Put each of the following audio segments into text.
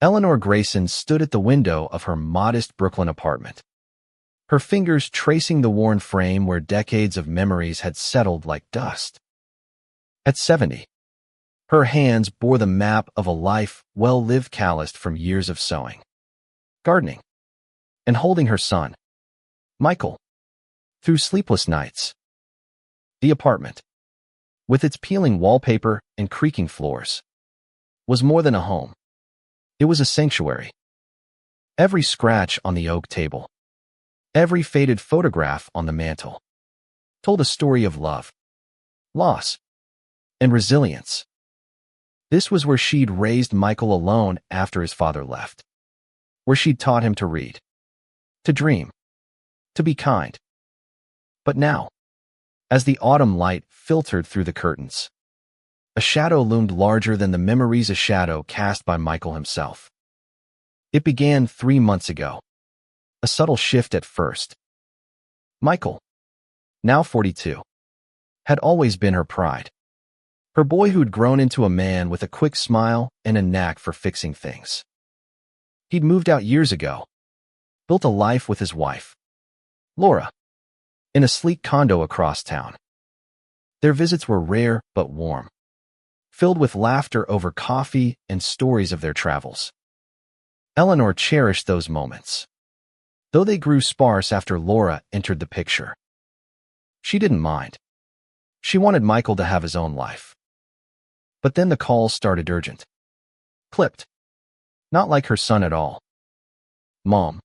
Eleanor Grayson stood at the window of her modest Brooklyn apartment, her fingers tracing the worn frame where decades of memories had settled like dust. At 70, her hands bore the map of a life well-lived, calloused from years of sewing, gardening, and holding her son, Michael, through sleepless nights. The apartment, with its peeling wallpaper and creaking floors, was more than a home. It was a sanctuary. Every scratch on the oak table, every faded photograph on the mantel, told a story of love, loss, and resilience. This was where she'd raised Michael alone after his father left, where she'd taught him to read, to dream, to be kind. But now, as the autumn light filtered through the curtains, a shadow loomed larger than the memories, a shadow cast by Michael himself. It began 3 months ago. A subtle shift at first. Michael, now 42, had always been her pride. Her boy who'd grown into a man with a quick smile and a knack for fixing things. He'd moved out years ago, built a life with his wife, Laura, in a sleek condo across town. Their visits were rare but warm, filled with laughter over coffee and stories of their travels. Eleanor cherished those moments, though they grew sparse after Laura entered the picture. She didn't mind. She wanted Michael to have his own life. But then the calls started urgent. Clipped. Not like her son at all. "Mom,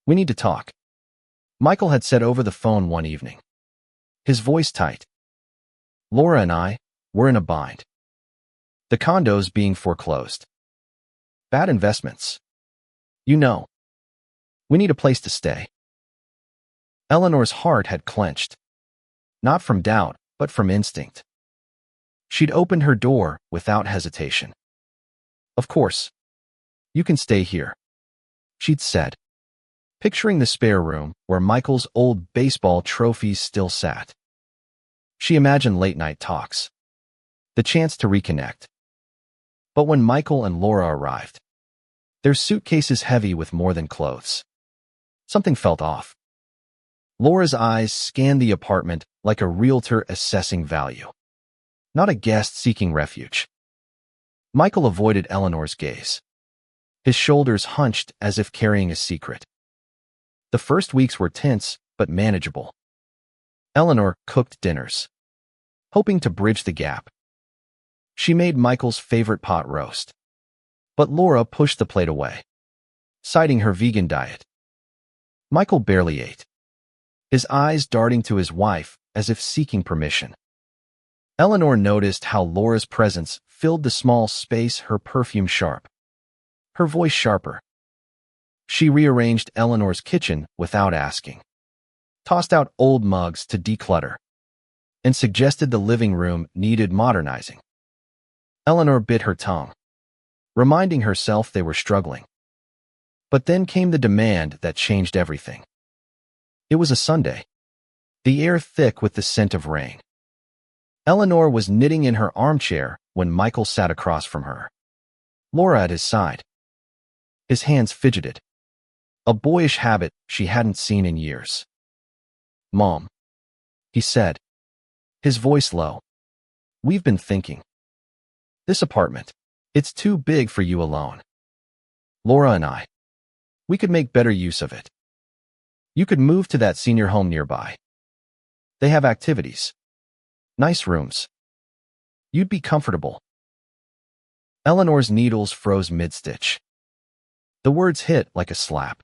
we need to talk," Michael had said over the phone one evening, his voice tight. "Laura and I, we're in a bind. The condo's being foreclosed. Bad investments. You know. We need a place to stay." Eleanor's heart had clenched, not from doubt, but from instinct. She'd opened her door without hesitation. "Of course. You can stay here," she'd said, picturing the spare room where Michael's old baseball trophies still sat. She imagined late-night talks, the chance to reconnect. But when Michael and Laura arrived, their suitcases heavy with more than clothes, something felt off. Laura's eyes scanned the apartment like a realtor assessing value, not a guest seeking refuge. Michael avoided Eleanor's gaze, his shoulders hunched as if carrying a secret. The first weeks were tense but manageable. Eleanor cooked dinners, hoping to bridge the gap. She made Michael's favorite pot roast, but Laura pushed the plate away, citing her vegan diet. Michael barely ate, his eyes darting to his wife as if seeking permission. Eleanor noticed how Laura's presence filled the small space, her perfume sharp, her voice sharper. She rearranged Eleanor's kitchen without asking, tossed out old mugs to declutter, and suggested the living room needed modernizing. Eleanor bit her tongue, reminding herself they were struggling. But then came the demand that changed everything. It was a Sunday, the air thick with the scent of rain. Eleanor was knitting in her armchair when Michael sat across from her, Laura at his side. His hands fidgeted, a boyish habit she hadn't seen in years. "Mom," he said, his voice low, "we've been thinking. This apartment, it's too big for you alone. Laura and I, we could make better use of it. You could move to that senior home nearby. They have activities, nice rooms. You'd be comfortable." Eleanor's needles froze mid-stitch. The words hit like a slap,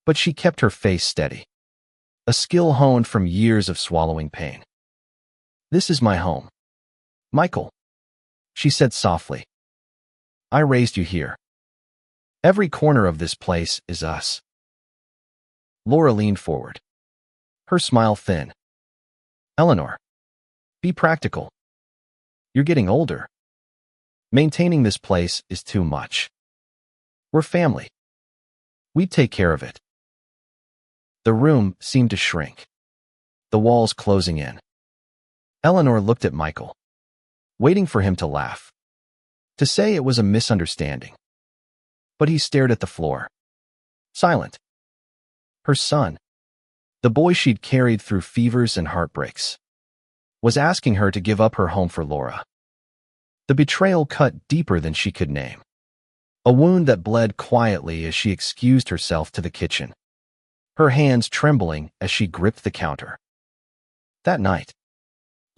but she kept her face steady, a skill honed from years of swallowing pain. "This is my home, Michael," she said softly. "I raised you here. Every corner of this place is us." Laura leaned forward, her smile thin. "Eleanor, be practical. You're getting older. Maintaining this place is too much. We're family. We'd take care of it." The room seemed to shrink, the walls closing in. Eleanor looked at Michael, waiting for him to laugh, to say it was a misunderstanding. But he stared at the floor, silent. Her son, the boy she'd carried through fevers and heartbreaks, was asking her to give up her home for Laura. The betrayal cut deeper than she could name, a wound that bled quietly as she excused herself to the kitchen, her hands trembling as she gripped the counter. That night,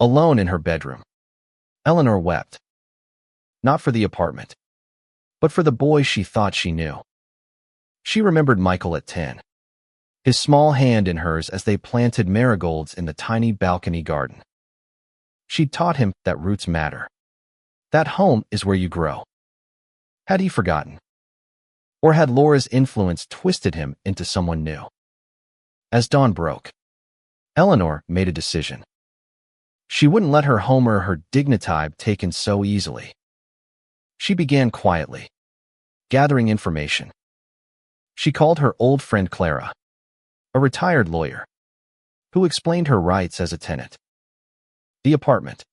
alone in her bedroom, Eleanor wept, not for the apartment, but for the boy she thought she knew. She remembered Michael at 10, his small hand in hers as they planted marigolds in the tiny balcony garden. She'd taught him that roots matter, that home is where you grow. Had he forgotten? Or had Laura's influence twisted him into someone new? As dawn broke, Eleanor made a decision. She wouldn't let her home or her dignity be taken so easily. She began quietly, gathering information. She called her old friend Clara, a retired lawyer, who explained her rights as a tenant. The apartment,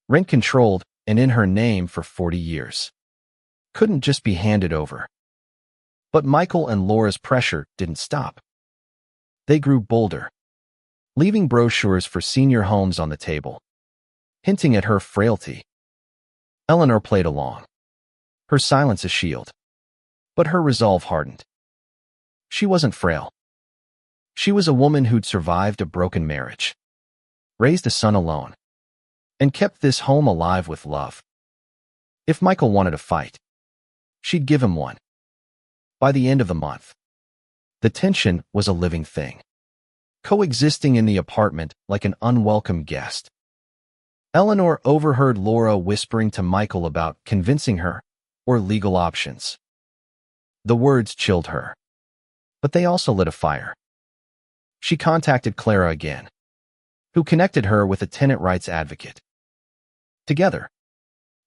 rent-controlled and in her name for 40 years, couldn't just be handed over. But Michael and Laura's pressure didn't stop. They grew bolder, leaving brochures for senior homes on the table, hinting at her frailty. Eleanor played along, her silence a shield, but her resolve hardened. She wasn't frail. She was a woman who'd survived a broken marriage, raised a son alone, and kept this home alive with love. If Michael wanted a fight, she'd give him one. By the end of the month, the tension was a living thing, coexisting in the apartment like an unwelcome guest. Eleanor overheard Laura whispering to Michael about convincing her or legal options. The words chilled her, but they also lit a fire. She contacted Clara again, who connected her with a tenant rights advocate. Together,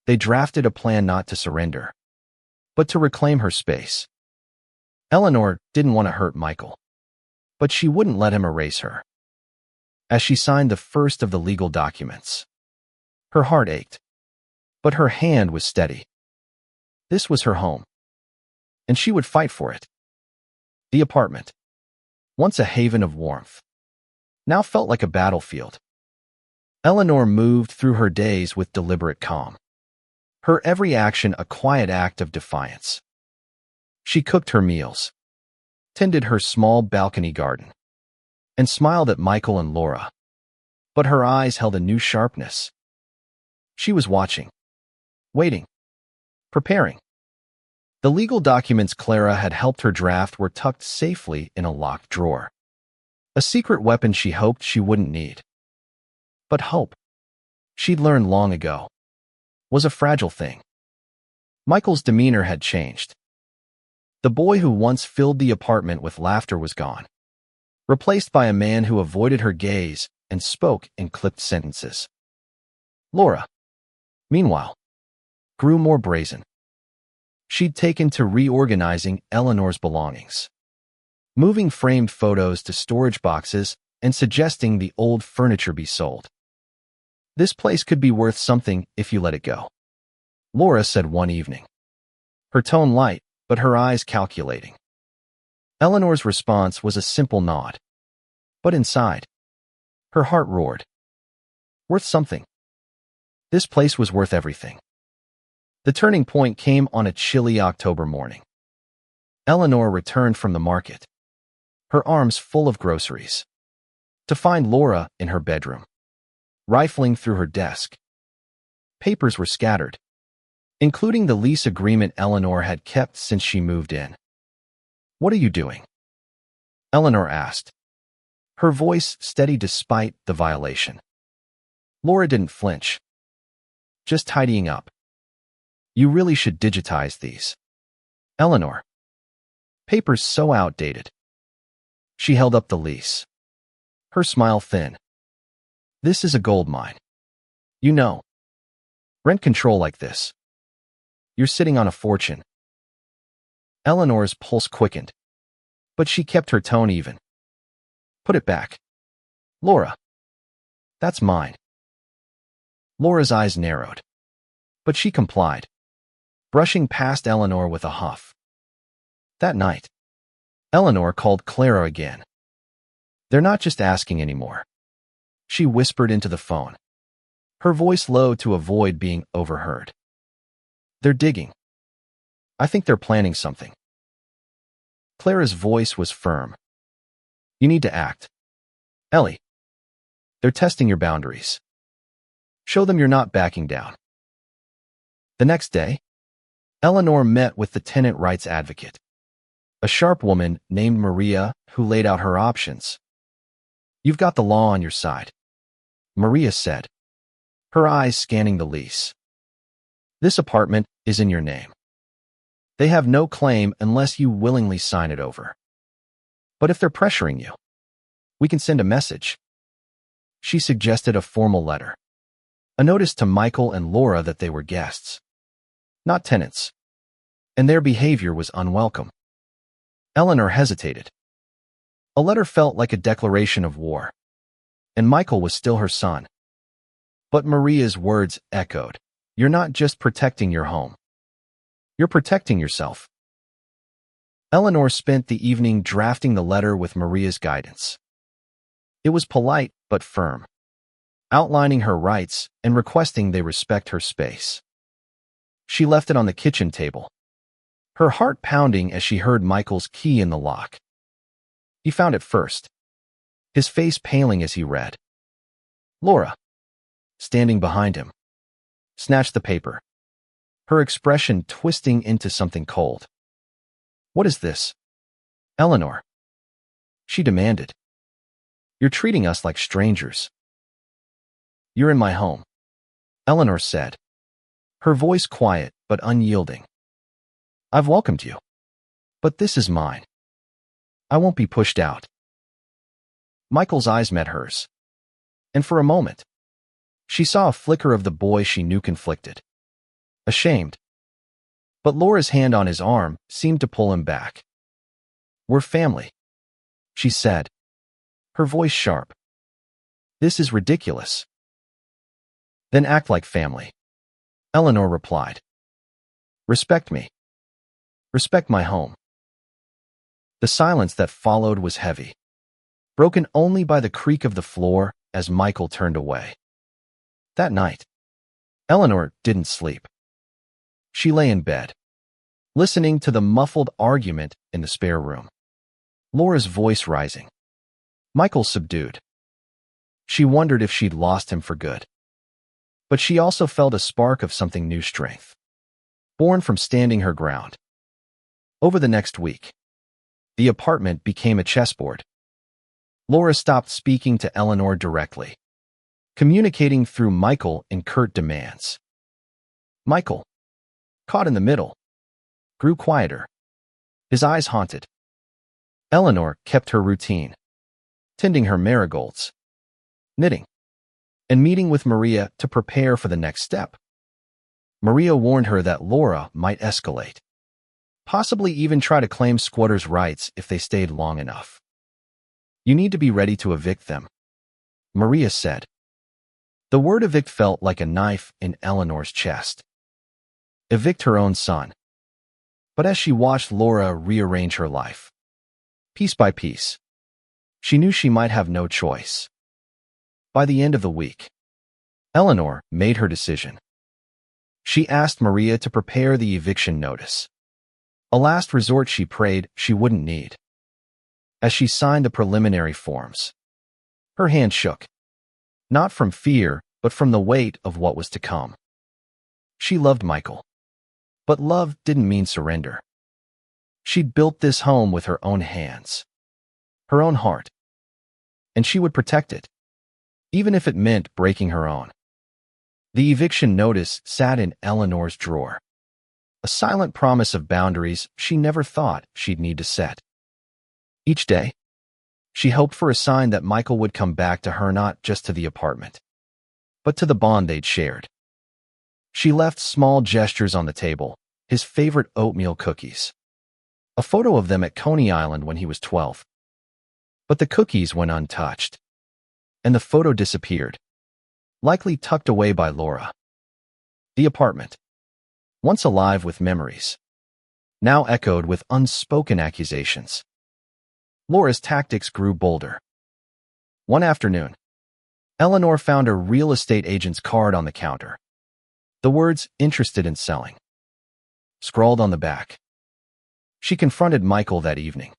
they drafted a plan not to surrender, but to reclaim her space. Eleanor didn't want to hurt Michael, but she wouldn't let him erase her. As she signed the first of the legal documents, her heart ached, but her hand was steady. This was her home, and she would fight for it. The apartment, once a haven of warmth, now felt like a battlefield. Eleanor moved through her days with deliberate calm, her every action a quiet act of defiance. She cooked her meals, tended her small balcony garden, and smiled at Michael and Laura, but her eyes held a new sharpness. She was watching, waiting, preparing. The legal documents Clara had helped her draft were tucked safely in a locked drawer, a secret weapon she hoped she wouldn't need. But hope, she'd learned long ago, was a fragile thing. Michael's demeanor had changed. The boy who once filled the apartment with laughter was gone, replaced by a man who avoided her gaze and spoke in clipped sentences. Laura, meanwhile, grew more brazen. She'd taken to reorganizing Eleanor's belongings, moving framed photos to storage boxes and suggesting the old furniture be sold. This place could be worth something if you let it go, Laura said one evening, her tone light, but her eyes calculating. Eleanor's response was a simple nod, but inside, her heart roared. Worth something. This place was worth everything. The turning point came on a chilly October morning. Eleanor returned from the market, her arms full of groceries, to find Laura in her bedroom, rifling through her desk. Papers were scattered, including the lease agreement Eleanor had kept since she moved in. "What are you doing?" Eleanor asked, her voice steady despite the violation. Laura didn't flinch. "Just tidying up. You really should digitize these." "Eleanor, paper's so outdated." She held up the lease, her smile thin. "This is a gold mine. You know, rent control like this. You're sitting on a fortune." Eleanor's pulse quickened, but she kept her tone even. "Put it back. Laura, that's mine." Laura's eyes narrowed, but she complied, brushing past Eleanor with a huff. That night, Eleanor called Clara again. They're not just asking anymore. She whispered into the phone, her voice low to avoid being overheard. They're digging. I think they're planning something. Clara's voice was firm. You need to act. Ellie. They're testing your boundaries. Show them you're not backing down. The next day, Eleanor met with the tenant rights advocate, a sharp woman named Maria who laid out her options. You've got the law on your side, Maria said, her eyes scanning the lease. This apartment is in your name. They have no claim unless you willingly sign it over. But if they're pressuring you, we can send a message. She suggested a formal letter, a notice to Michael and Laura that they were guests, not tenants, and their behavior was unwelcome. Eleanor hesitated. A letter felt like a declaration of war, and Michael was still her son. But Maria's words echoed, you're not just protecting your home. You're protecting yourself. Eleanor spent the evening drafting the letter with Maria's guidance. It was polite but firm, outlining her rights and requesting they respect her space. She left it on the kitchen table, her heart pounding as she heard Michael's key in the lock. He found it first, his face paling as he read. Laura, standing behind him, snatched the paper, her expression twisting into something cold. What is this? Eleanor, she demanded. You're treating us like strangers. You're in my home, Eleanor said, her voice quiet but unyielding. I've welcomed you, but this is mine. I won't be pushed out. Michael's eyes met hers, and for a moment, she saw a flicker of the boy she knew conflicted, ashamed. But Laura's hand on his arm seemed to pull him back. We're family, she said, her voice sharp. This is ridiculous. Then act like family, Eleanor replied. Respect me. Respect my home. The silence that followed was heavy, broken only by the creak of the floor as Michael turned away. That night, Eleanor didn't sleep. She lay in bed, listening to the muffled argument in the spare room, Laura's voice rising, Michael subdued. She wondered if she'd lost him for good. But she also felt a spark of something new strength, born from standing her ground. Over the next week, the apartment became a chessboard. Laura stopped speaking to Eleanor directly, communicating through Michael in curt demands. Michael, caught in the middle, grew quieter, his eyes haunted. Eleanor kept her routine, tending her marigolds, knitting, and meeting with Maria to prepare for the next step. Maria warned her that Laura might escalate, possibly even try to claim squatters' rights if they stayed long enough. You need to be ready to evict them, Maria said. The word evict felt like a knife in Eleanor's chest. Evict her own son. But as she watched Laura rearrange her life, piece by piece, she knew she might have no choice. By the end of the week, Eleanor made her decision. She asked Maria to prepare the eviction notice, a last resort she prayed she wouldn't need. As she signed the preliminary forms, her hand shook, not from fear, but from the weight of what was to come. She loved Michael, but love didn't mean surrender. She'd built this home with her own hands, her own heart, and she would protect it, even if it meant breaking her own. The eviction notice sat in Eleanor's drawer, a silent promise of boundaries she never thought she'd need to set. Each day, she hoped for a sign that Michael would come back to her, not just to the apartment, but to the bond they'd shared. She left small gestures on the table, his favorite oatmeal cookies, a photo of them at Coney Island when he was 12. But the cookies went untouched, and the photo disappeared, likely tucked away by Laura. The apartment, once alive with memories, now echoed with unspoken accusations. Laura's tactics grew bolder. One afternoon, Eleanor found a real estate agent's card on the counter. The words, "interested in selling," scrawled on the back. She confronted Michael that evening,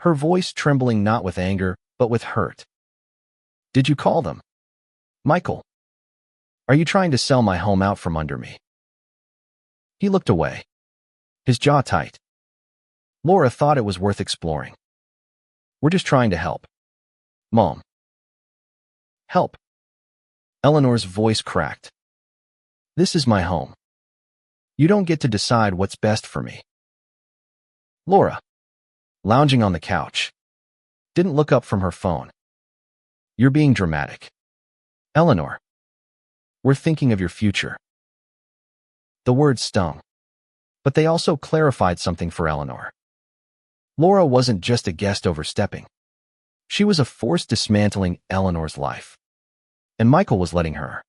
her voice trembling not with anger, but with hurt. "Did you call them? Michael, are you trying to sell my home out from under me?" He looked away, his jaw tight. Laura thought it was worth exploring. "We're just trying to help, Mom." "Help?" Eleanor's voice cracked. "This is my home. You don't get to decide what's best for me." Laura, lounging on the couch, didn't look up from her phone. "You're being dramatic. Eleanor, we're thinking of your future." The words stung, but they also clarified something for Eleanor. Laura wasn't just a guest overstepping. She was a force dismantling Eleanor's life. And Michael was letting her.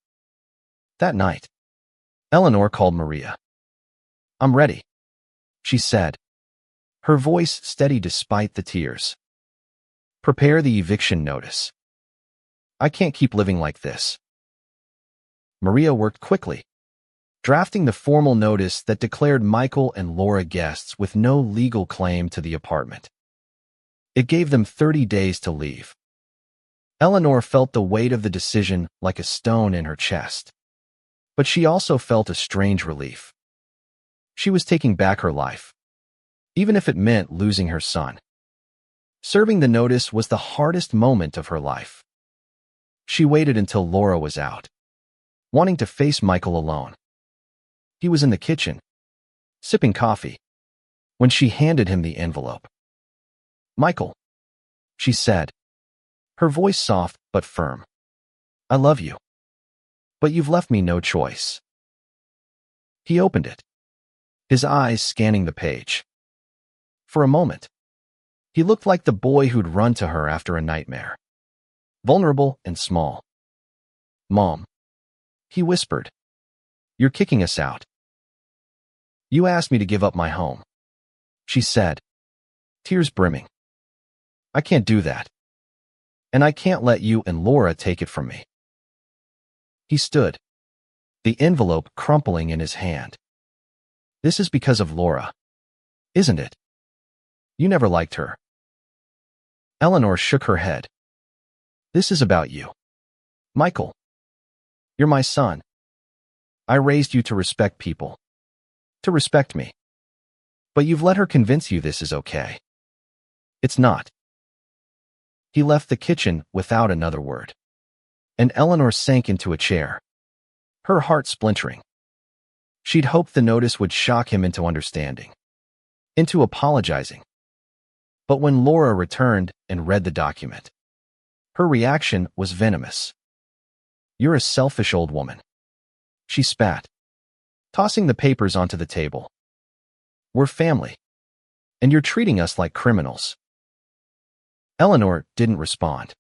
That night, Eleanor called Maria. "I'm ready," she said, her voice steady despite the tears. "Prepare the eviction notice. I can't keep living like this." Maria worked quickly, drafting the formal notice that declared Michael and Laura guests with no legal claim to the apartment. It gave them 30 days to leave. Eleanor felt the weight of the decision like a stone in her chest. But she also felt a strange relief. She was taking back her life, even if it meant losing her son. Serving the notice was the hardest moment of her life. She waited until Laura was out, wanting to face Michael alone. He was in the kitchen, sipping coffee, when she handed him the envelope. "Michael," she said, her voice soft but firm. "I love you, but you've left me no choice." He opened it, his eyes scanning the page. For a moment, he looked like the boy who'd run to her after a nightmare, vulnerable and small. "Mom," he whispered, "you're kicking us out." "You asked me to give up my home," she said, tears brimming. "I can't do that. And I can't let you and Laura take it from me." He stood, the envelope crumpling in his hand. "This is because of Laura, isn't it? You never liked her." Eleanor shook her head. "This is about you. Michael, you're my son. I raised you to respect people, to respect me. But you've let her convince you this is okay. It's not." He left the kitchen without another word, and Eleanor sank into a chair, her heart splintering. She'd hoped the notice would shock him into understanding, into apologizing. But when Laura returned and read the document, her reaction was venomous. "You're a selfish old woman," she spat, tossing the papers onto the table. "We're family, and you're treating us like criminals." Eleanor didn't respond.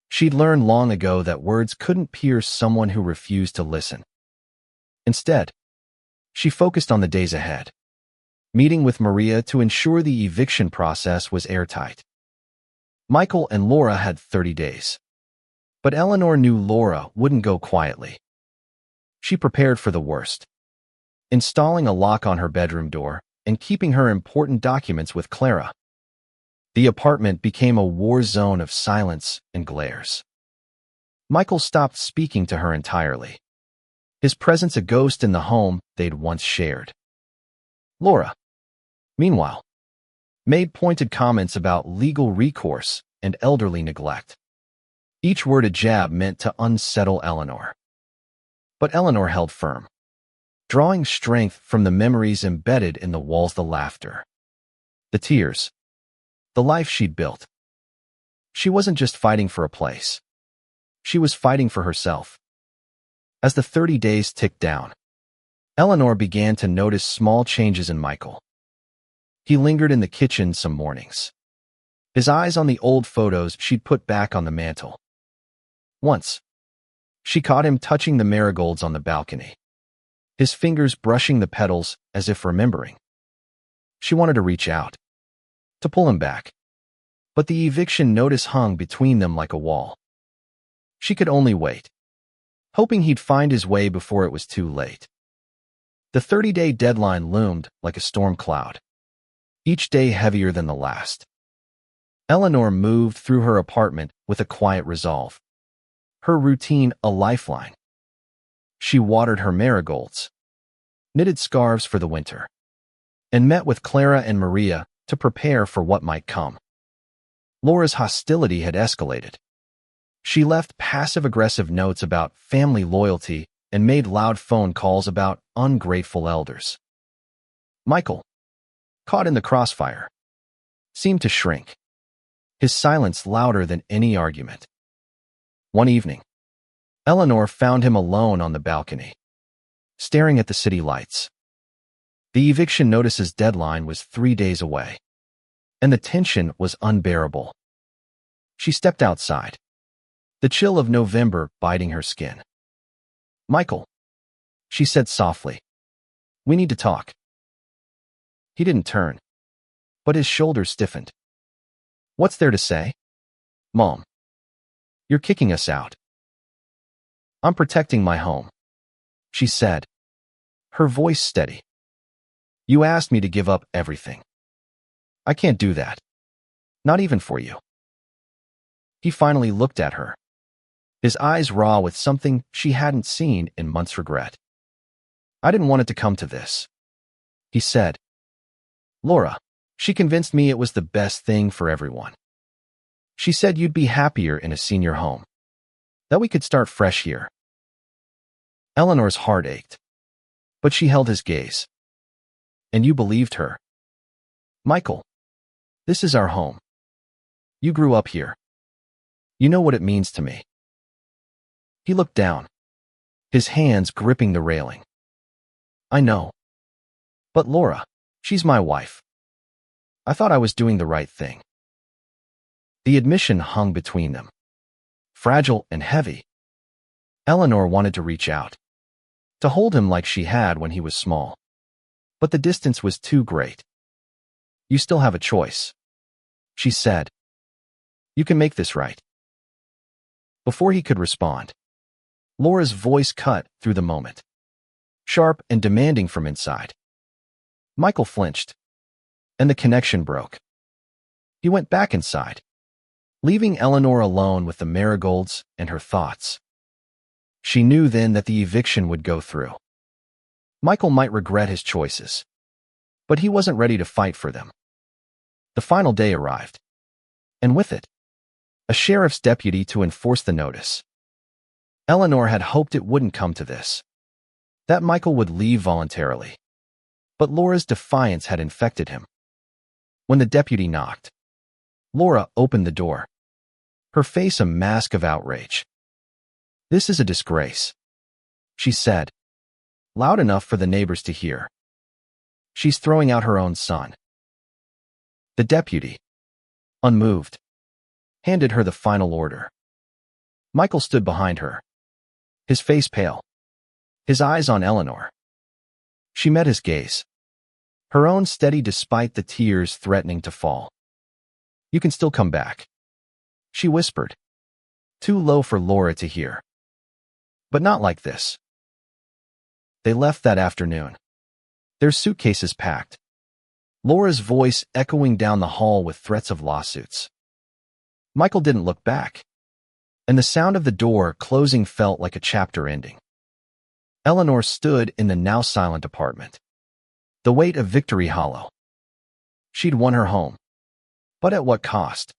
She'd learned long ago that words couldn't pierce someone who refused to listen. Instead, she focused on the days ahead, meeting with Maria to ensure the eviction process was airtight. Michael and Laura had 30 days. But Eleanor knew Laura wouldn't go quietly. She prepared for the worst, installing a lock on her bedroom door and keeping her important documents with Clara. The apartment became a war zone of silence and glares. Michael stopped speaking to her entirely, his presence a ghost in the home they'd once shared. Laura, meanwhile, made pointed comments about legal recourse and elderly neglect. Each word a jab meant to unsettle Eleanor. But Eleanor held firm, drawing strength from the memories embedded in the walls, the laughter, the tears, the life she'd built. She wasn't just fighting for a place. She was fighting for herself. As the 30 days ticked down, Eleanor began to notice small changes in Michael. He lingered in the kitchen some mornings, his eyes on the old photos she'd put back on the mantel. Once, she caught him touching the marigolds on the balcony, his fingers brushing the petals as if remembering. She wanted to reach out, to pull him back. But the eviction notice hung between them like a wall. She could only wait, hoping he'd find his way before it was too late. The 30-day deadline loomed like a storm cloud, each day heavier than the last. Eleanor moved through her apartment with a quiet resolve, her routine a lifeline. She watered her marigolds, knitted scarves for the winter, and met with Clara and Maria to prepare for what might come. Laura's hostility had escalated. She left passive-aggressive notes about family loyalty and made loud phone calls about ungrateful elders. Michael, caught in the crossfire, seemed to shrink, his silence louder than any argument. One evening, Eleanor found him alone on the balcony, staring at the city lights. The eviction notice's deadline was 3 days away, and the tension was unbearable. She stepped outside, the chill of November biting her skin. "Michael," she said softly, "we need to talk." He didn't turn, but his shoulders stiffened. "What's there to say?" "Mom, you're kicking us out." "I'm protecting my home," she said, her voice steady. "You asked me to give up everything. I can't do that. Not even for you." He finally looked at her, his eyes raw with something she hadn't seen in months' regret. "I didn't want it to come to this," he said. "Laura, she convinced me it was the best thing for everyone. She said you'd be happier in a senior home, that we could start fresh here." Eleanor's heart ached, but she held his gaze. "And you believed her?" "Michael, this is our home. You grew up here. You know what it means to me." He looked down, his hands gripping the railing. "I know. But Laura, she's my wife. I thought I was doing the right thing." The admission hung between them, fragile and heavy. Eleanor wanted to reach out, to hold him like she had when he was small. But the distance was too great. "You still have a choice," she said. "You can make this right." Before he could respond, Laura's voice cut through the moment, sharp and demanding from inside. Michael flinched, and the connection broke. He went back inside, leaving Eleanor alone with the marigolds and her thoughts. She knew then that the eviction would go through. Michael might regret his choices, but he wasn't ready to fight for them. The final day arrived, and with it, a sheriff's deputy to enforce the notice. Eleanor had hoped it wouldn't come to this, that Michael would leave voluntarily. But Laura's defiance had infected him. When the deputy knocked, Laura opened the door, her face a mask of outrage. "This is a disgrace," she said, loud enough for the neighbors to hear. "She's throwing out her own son." The deputy, unmoved, handed her the final order. Michael stood behind her, his face pale, his eyes on Eleanor. She met his gaze, her own steady despite the tears threatening to fall. "You can still come back," she whispered, too low for Laura to hear. "But not like this." They left that afternoon, their suitcases packed, Laura's voice echoing down the hall with threats of lawsuits. Michael didn't look back, and the sound of the door closing felt like a chapter ending. Eleanor stood in the now silent apartment, the weight of victory hollow. She'd won her home, but at what cost?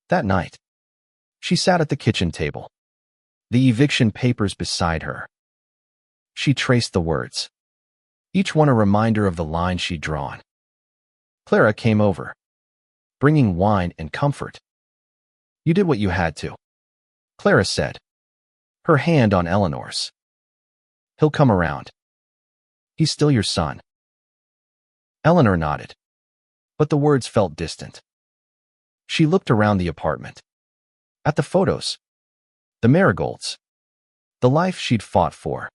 That night, she sat at the kitchen table, the eviction papers beside her. She traced the words, each one a reminder of the line she'd drawn. Clara came over, bringing wine and comfort. "You did what you had to," Clara said, her hand on Eleanor's. "He'll come around. He's still your son." Eleanor nodded, but the words felt distant. She looked around the apartment, at the photos, the marigolds, the life she'd fought for.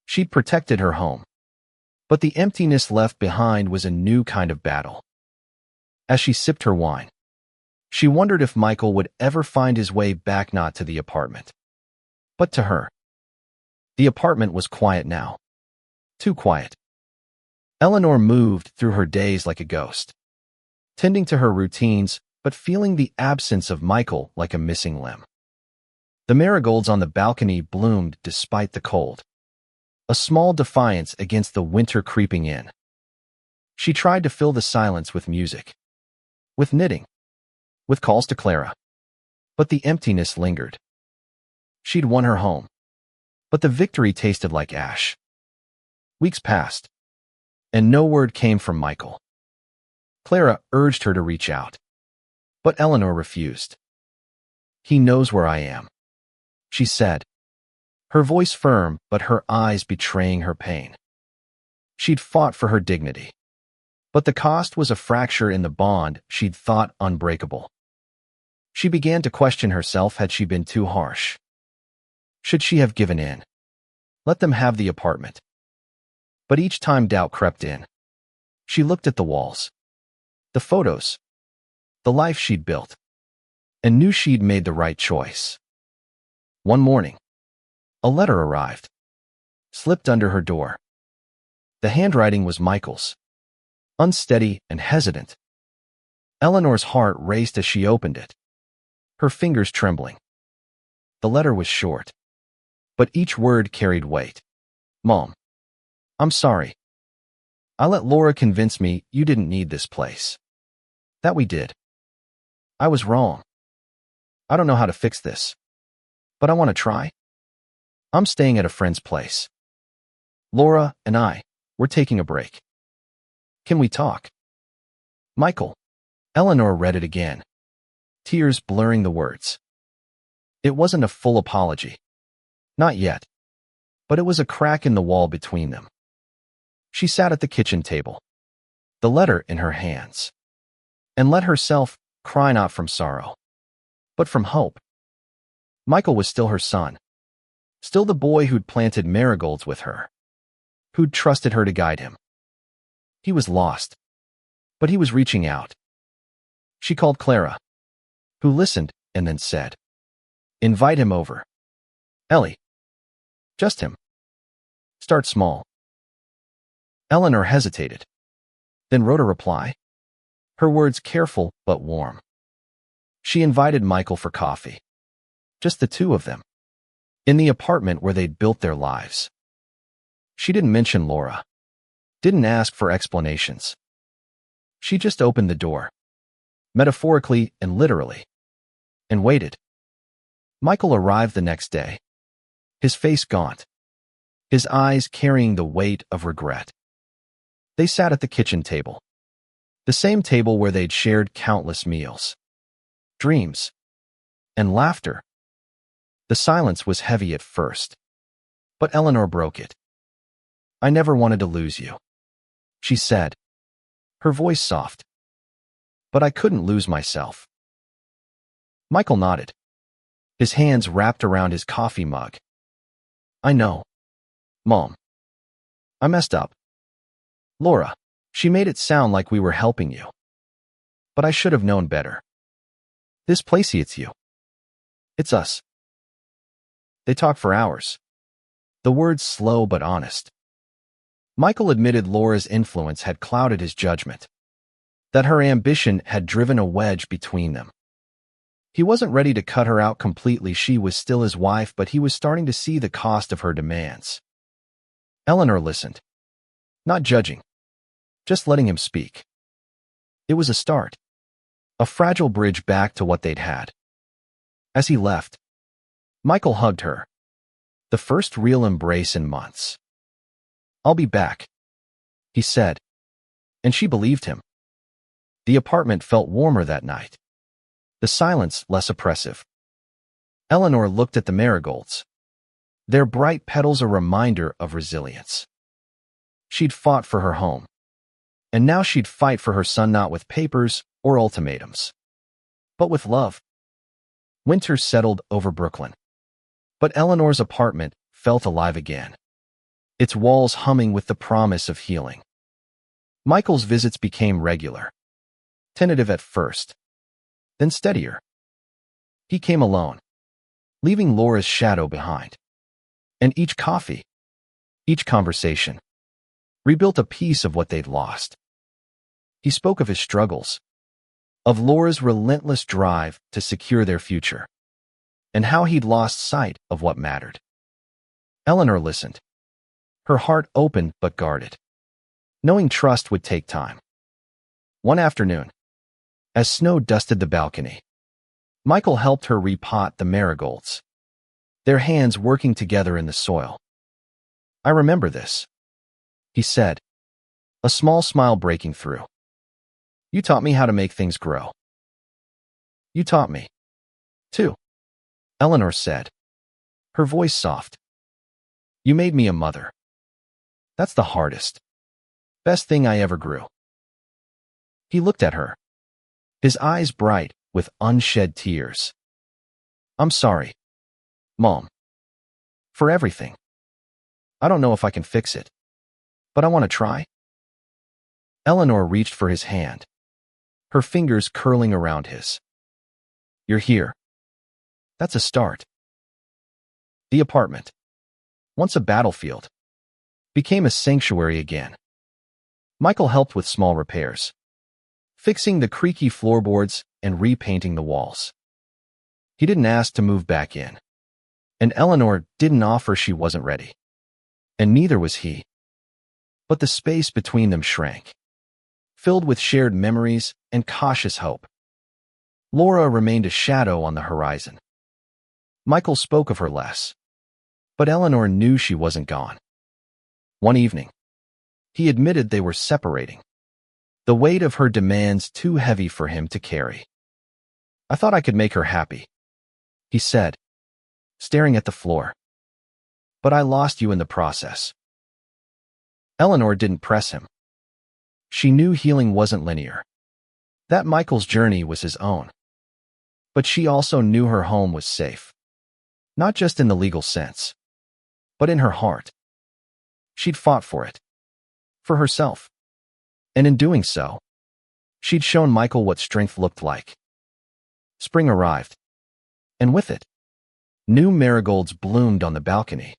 She'd protected her home, But the emptiness left behind was a new kind of battle. As she sipped her wine, she wondered if Michael would ever find his way back, not to the apartment, but to her. The apartment was quiet now. Too quiet. Eleanor moved through her days like a ghost, tending to her routines, but feeling the absence of Michael like a missing limb. The marigolds on the balcony bloomed despite the cold, a small defiance against the winter creeping in. She tried to fill the silence with music, with knitting, with calls to Clara. But the emptiness lingered. She'd won her home, but the victory tasted like ash. Weeks passed, and no word came from Michael. Clara urged her to reach out, but Eleanor refused. "He knows where I am," she said, her voice firm but her eyes betraying her pain. She'd fought for her dignity, but the cost was a fracture in the bond she'd thought unbreakable. She began to question herself. Had she been too harsh? Should she have given in? Let them have the apartment. But each time doubt crept in. She looked at the walls, the photos, the life she'd built, and knew she'd made the right choice. One morning, a letter arrived, slipped under her door. The handwriting was Michael's, unsteady and hesitant. Eleanor's heart raced as she opened it, her fingers trembling. The letter was short, but each word carried weight. "Mom, I'm sorry. I let Laura convince me you didn't need this place. That we did. I was wrong. I don't know how to fix this, but I want to try. I'm staying at a friend's place. Laura and we're taking a break. Can we talk? Michael." Eleanor read it again, tears blurring the words. It wasn't a full apology. Not yet. But it was a crack in the wall between them. She sat at the kitchen table, the letter in her hands, and let herself cry, not from sorrow, but from hope. Michael was still her son, still the boy who'd planted marigolds with her, who'd trusted her to guide him. He was lost, but he was reaching out. She called Clara, who listened and then said, "Invite him over. Ellie. Just him. Start small." Eleanor hesitated, then wrote a reply, her words careful but warm. She invited Michael for coffee, just the two of them, in the apartment where they'd built their lives. She didn't mention Laura, didn't ask for explanations. She just opened the door, metaphorically and literally, and waited. Michael arrived the next day, his face gaunt, his eyes carrying the weight of regret. They sat at the kitchen table, the same table where they'd shared countless meals, dreams, and laughter. The silence was heavy at first, but Eleanor broke it. "I never wanted to lose you," she said, her voice soft. "But I couldn't lose myself." Michael nodded, his hands wrapped around his coffee mug. "I know, Mom. I messed up. Laura, she made it sound like we were helping you. But I should have known better. This place, it's you. It's us." They talked for hours, the words slow but honest. Michael admitted Laura's influence had clouded his judgment, that her ambition had driven a wedge between them. He wasn't ready to cut her out completely. She was still his wife, but he was starting to see the cost of her demands. Eleanor listened, not judging, just letting him speak. It was a start, a fragile bridge back to what they'd had. As he left, Michael hugged her, the first real embrace in months. "I'll be back," he said, and she believed him. The apartment felt warmer that night, the silence less oppressive. Eleanor looked at the marigolds, their bright petals a reminder of resilience. She'd fought for her home, and now she'd fight for her son, not with papers or ultimatums, but with love. Winter settled over Brooklyn, but Eleanor's apartment felt alive again. its walls humming with the promise of healing. Michael's visits became regular, tentative at first, then steadier. He came alone, leaving Laura's shadow behind. And each coffee, each conversation, rebuilt a piece of what they'd lost. He spoke of his struggles, of Laura's relentless drive to secure their future, and how he'd lost sight of what mattered. Eleanor listened, her heart open but guarded, knowing trust would take time. One afternoon, as snow dusted the balcony, Michael helped her repot the marigolds, their hands working together in the soil. "I remember this," he said, a small smile breaking through. "You taught me how to make things grow." "You taught me, too," Eleanor said, her voice soft. "You made me a mother. That's the hardest, best thing I ever grew." He looked at her, his eyes bright with unshed tears. "I'm sorry, Mom, for everything. I don't know if I can fix it, but I want to try." Eleanor reached for his hand, her fingers curling around his. "You're here. That's a start." The apartment, once a battlefield, became a sanctuary again. Michael helped with small repairs, fixing the creaky floorboards and repainting the walls. He didn't ask to move back in, and Eleanor didn't offer she wasn't ready, and neither was he. But the space between them shrank, filled with shared memories and cautious hope. Laura remained a shadow on the horizon. Michael spoke of her less, but Eleanor knew she wasn't gone. One evening, he admitted they were separating, the weight of her demands too heavy for him to carry. "I thought I could make her happy," he said, staring at the floor. "But I lost you in the process." Eleanor didn't press him. She knew healing wasn't linear, that Michael's journey was his own. But she also knew her home was safe, not just in the legal sense, but in her heart. She'd fought for it, for herself. And in doing so, she'd shown Michael what strength looked like. Spring arrived, and with it, new marigolds bloomed on the balcony.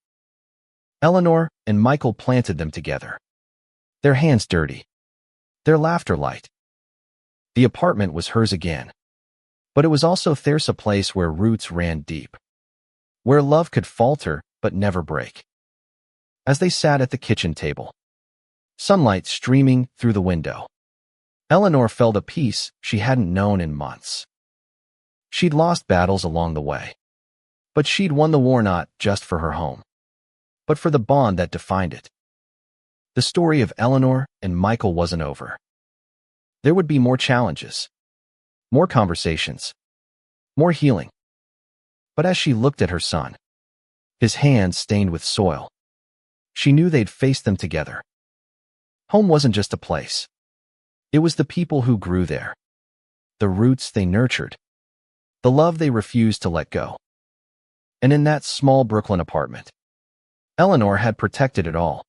Eleanor and Michael planted them together, their hands dirty, their laughter light. The apartment was hers again, but it was also theirs, a place where roots ran deep, where love could falter but never break. As they sat at the kitchen table, sunlight streaming through the window, Eleanor felt a peace she hadn't known in months. She'd lost battles along the way, but she'd won the war not just for her home, but for the bond that defined it. The story of Eleanor and Michael wasn't over. There would be more challenges, more conversations, more healing. But as she looked at her son, his hands stained with soil, she knew they'd face them together. Home wasn't just a place. It was the people who grew there, the roots they nurtured, the love they refused to let go. And in that small Brooklyn apartment, Eleanor had protected it all.